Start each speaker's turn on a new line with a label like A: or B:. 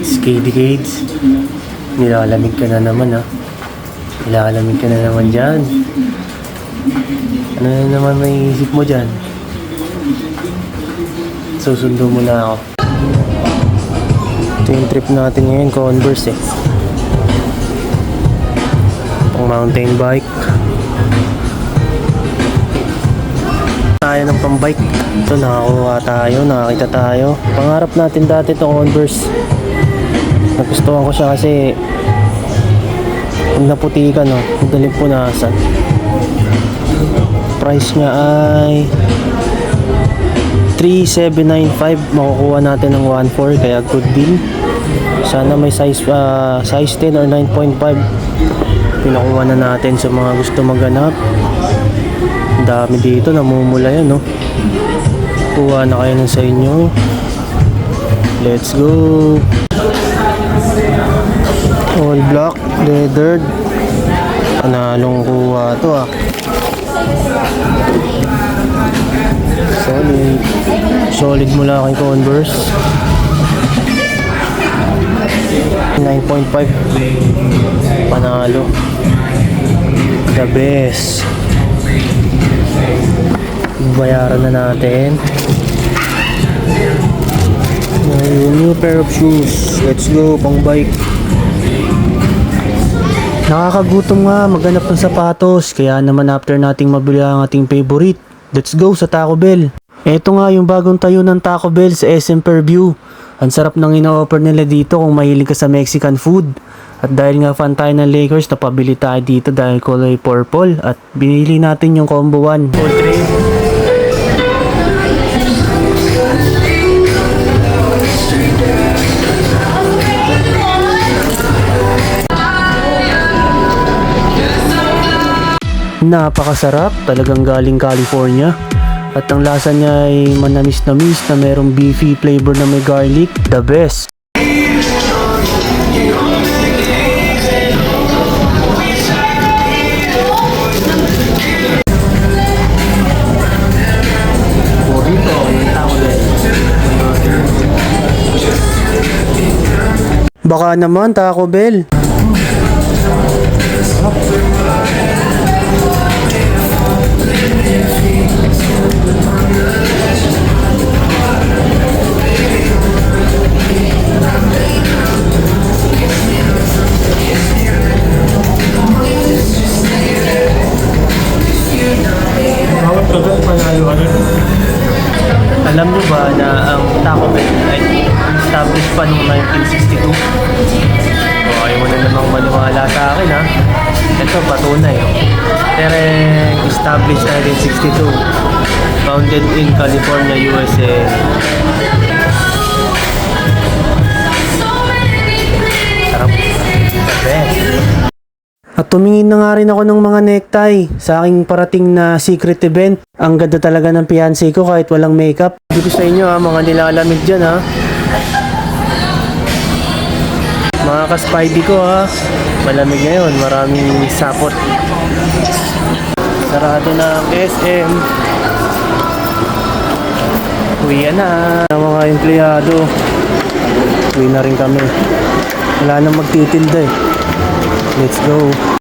A: KD nilalamig ka na naman ha. Nilalamig ka na naman dyan. Ano na naman may isip mo dyan? Susundo mo na ako. Ito yung trip natin ngayon, Converse eh. Pang mountain bike. Tayo ng pang bike. Ito nakakuha tayo, nakakita tayo. Pangarap natin dati ito Converse. Nagustuhan ko siya kasi pag naputi ka no, madaling punasan. Price niya ay 3,795. Makukuha natin ng 1,400 kaya good deal. Sana may size 10 or 9.5. Pinakuha na natin sa mga gusto maghanap. Ang dami dito, namumula yan no. Kuha na kayo ng sa inyo. Let's go. All black, leathered. Panalong kuha to ah. Solid mula kay Converse. 9.5. Panalo. The best. Bayaran na natin. New pair of shoes. Let's go, pang bike. Nakakagutom nga maghanap ng sapatos. Kaya naman after nating mabili ang ating favorite, let's go sa Taco Bell. Ito nga yung bagong tayo ng Taco Bell sa SM Fairview. Ang sarap ng ina-offer nila dito kung mahilig ka sa Mexican food. At dahil nga fan tayo ng Lakers, napabili tayo dito dahil kulay purple. At binili natin yung combo 1. Full trade. Napakasarap, talagang galing California. At ang lasa niya ay manamis-namis na merong beefy flavor na may garlic. The best! Baka naman Taco Bell. Alam niyo ba na ang Taco Bell ay established pa noong 1962? Ayaw mo na namang maniwala sa akin ha. Ito patunay. Established 1962. Founded in California, USA. Sarap. The best. At tumingin na nga rin ako ng mga necktie sa aking parating na secret event. Ang ganda talaga ng fiancé ko kahit walang makeup. Dito sa inyo ha, mga nilalamig dyan ha. Mga ka-spidey ko ha. Malamig ngayon, maraming sapot. Sarado na ang SM. Uwi na ang mga empleyado. Uwi na rin kami. Wala nang magtitinda eh. Let's go.